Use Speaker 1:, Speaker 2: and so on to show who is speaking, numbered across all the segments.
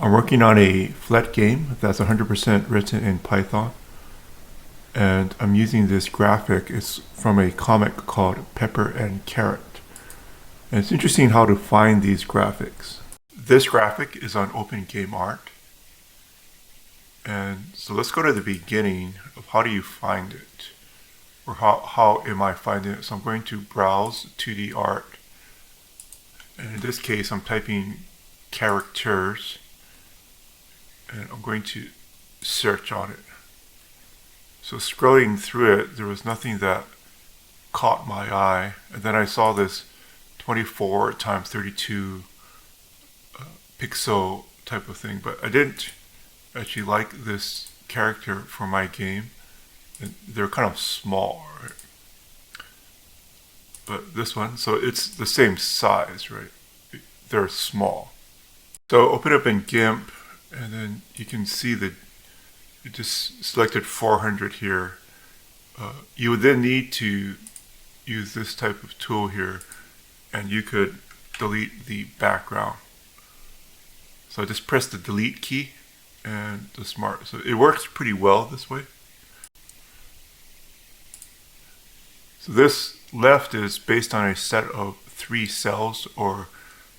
Speaker 1: I'm working on a Flet game that's 100% written in Python, and I'm using this graphic. It's from a comic called Pepper and Carrot. And it's interesting how to find these graphics. This graphic is on OpenGameArt. And so let's go to the beginning of how do you find it? Or how am I finding it? So I'm going to browse 2D art. And in this case, I'm typing characters. And I'm going to search on it. So scrolling through it, there was nothing that caught my eye. And then I saw this 24 times 32 pixel type of thing, but I didn't actually like this character for my game. And they're kind of small, right? But this one, so it's the same size, right? They're small. So open up in GIMP, and then you can see that it just selected 400 here. You would then need to use this type of tool here, and you could delete the background. So I just press the delete key and the smart. So it works pretty well this way. So this left is based on a set of 3 cells or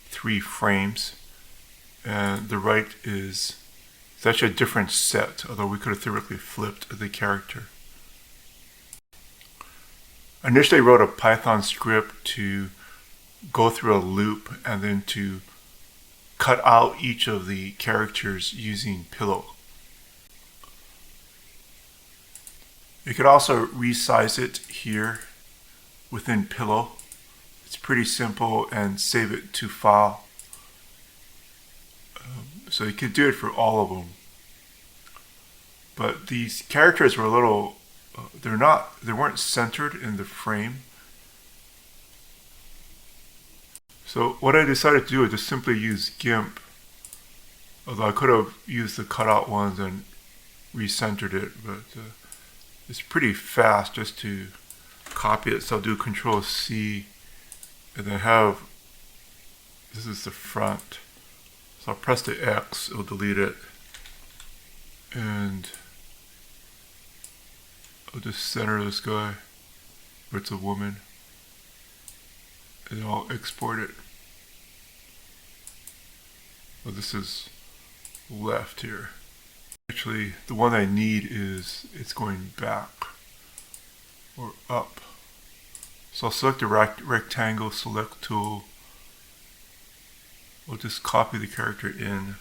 Speaker 1: 3 frames. And the right is, it's actually a different set, although we could have theoretically flipped the character. I initially wrote a Python script to go through a loop and then to cut out each of the characters using pillow. You could also resize it here within pillow. It's pretty simple, and save it to file. So you could do it for all of them. But these characters were a little, they weren't centered in the frame. So what I decided to do is just simply use GIMP. Although I could have used the cutout ones and recentered it, but it's pretty fast just to copy it. So I'll do Control C and then have, this is the front. So I'll press the X, it'll delete it. And I'll just center this guy, where it's a woman. And I'll export it. Well, this is left here. Actually, the one I need is, it's going back or up. So I'll select the rectangle select tool. We'll just copy the character in.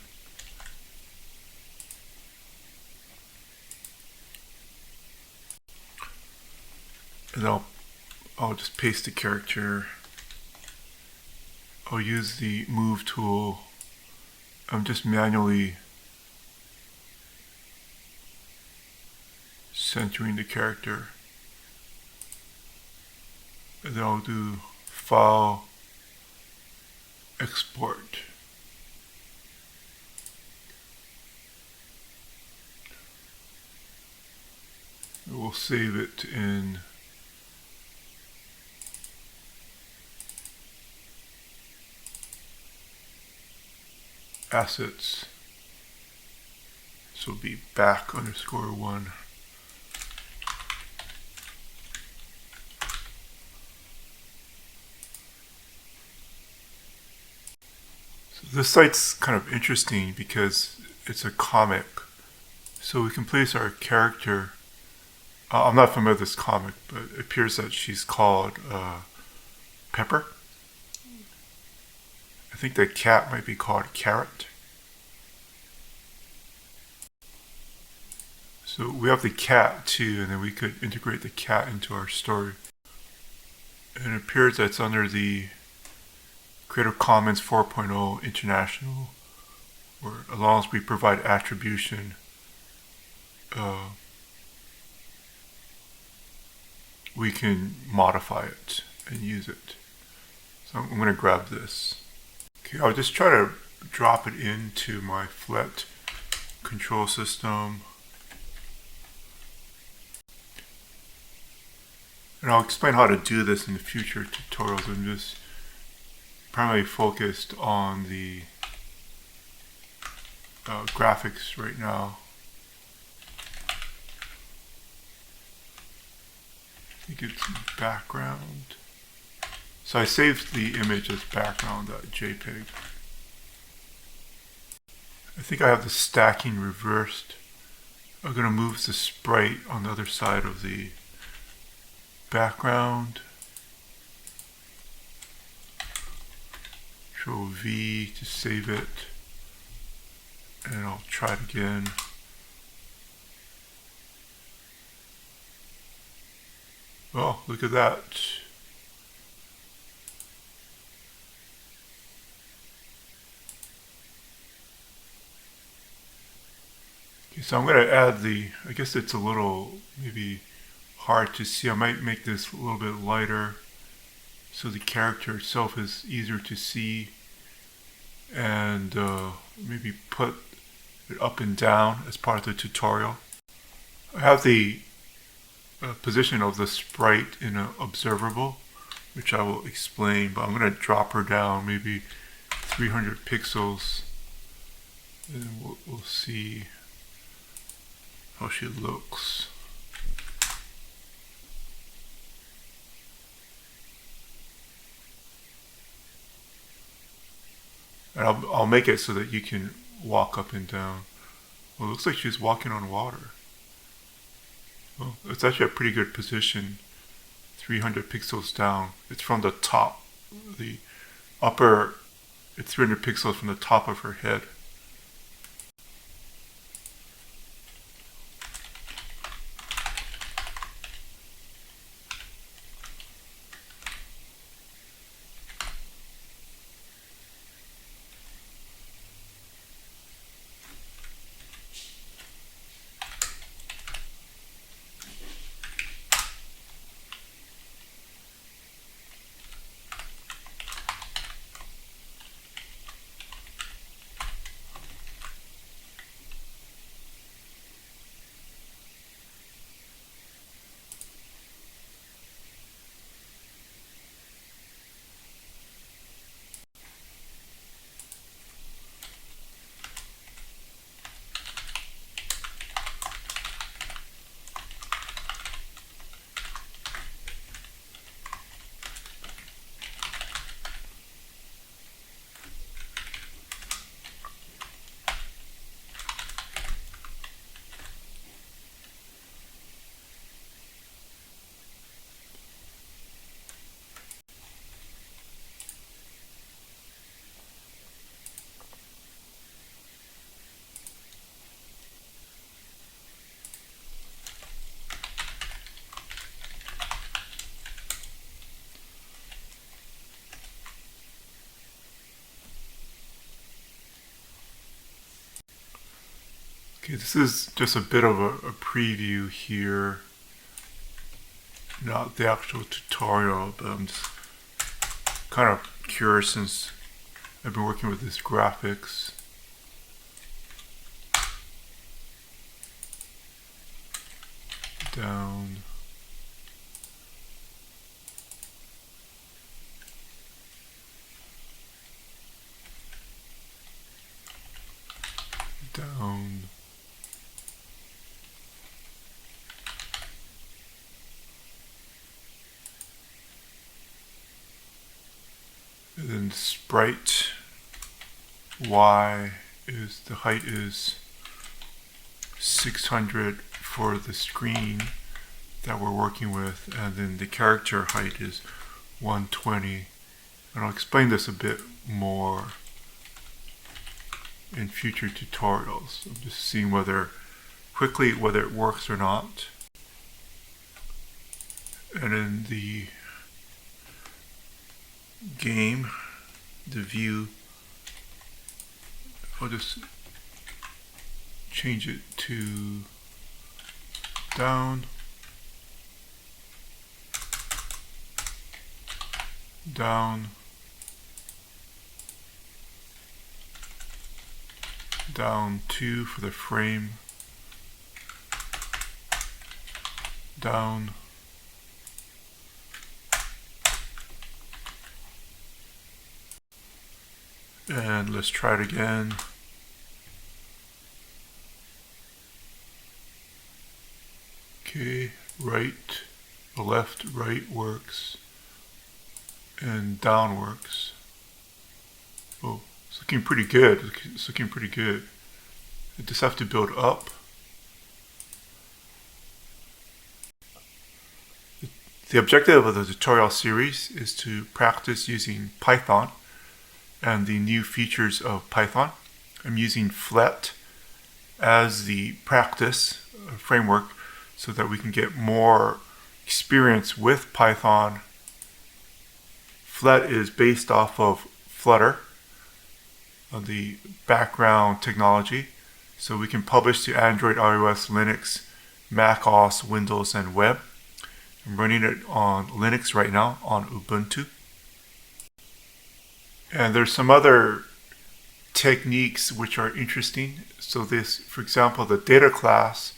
Speaker 1: And I'll just paste the character. I'll use the move tool. I'm just manually centering the character. And then I'll do File, Export. And we'll save it in Assets. So it'll be back_1. This site's kind of interesting because it's a comic. So we can place our character. I'm not familiar with this comic, but it appears that she's called Pepper. I think the cat might be called Carrot. So we have the cat too, and then we could integrate the cat into our story. And it appears that it's under the Creative Commons 4.0 International, or as long as we provide attribution, we can modify it and use it. So I'm going to grab this. Okay, I'll just try to drop it into my Flet control system. And I'll explain how to do this in the future tutorials. I'm just primarily focused on the graphics right now. I think it's background. So I saved the image as background.jpg. I think I have the stacking reversed. I'm going to move the sprite on the other side of the background. Control V to save it. And I'll try it again. Oh, look at that. Okay, so I'm going to add I guess it's a little maybe hard to see. I might make this a little bit lighter so the character itself is easier to see, and maybe put it up and down as part of the tutorial. I have the position of the sprite in an observable, which I will explain, but I'm going to drop her down maybe 300 pixels, and we'll see how she looks. And I'll make it so that you can walk up and down. Well, it looks like she's walking on water. Well, it's actually a pretty good position. 300 pixels down. It's from the top. The upper, it's 300 pixels from the top of her head. Okay, this is just a bit of a preview here, not the actual tutorial, but I'm just kind of curious since I've been working with this graphics. Down. Down. And then sprite Y is, the height is 600 for the screen that we're working with, and then the character height is 120. And I'll explain this a bit more in future tutorials. I'm just seeing whether it works or not. And in the game, the view, I'll just change it to down, down, down 2 for the frame, down, and let's try it again. Okay, right, left, right works, and down works. Oh, it's looking pretty good. It's looking pretty good. I just have to build up. The objective of the tutorial series is to practice using Python and the new features of Python. I'm using Flet as the practice framework so that we can get more experience with Python. Flet is based off of Flutter, the background technology, so we can publish to Android, iOS, Linux, Mac OS, Windows, and web. I'm running it on Linux right now on Ubuntu. And there's some other techniques which are interesting. So this, for example, the data class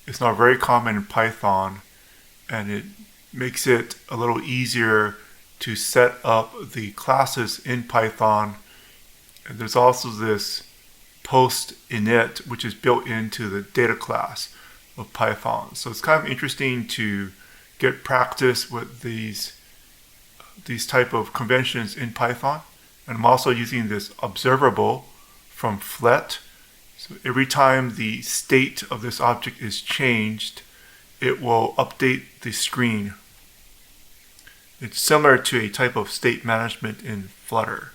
Speaker 1: is now very common in Python, and it makes it a little easier to set up the classes in Python. And there's also this post init, which is built into the data class of Python. So it's kind of interesting to get practice with these type of conventions in Python. And I'm also using this observable from Flet. So every time the state of this object is changed, it will update the screen. It's similar to a type of state management in Flutter.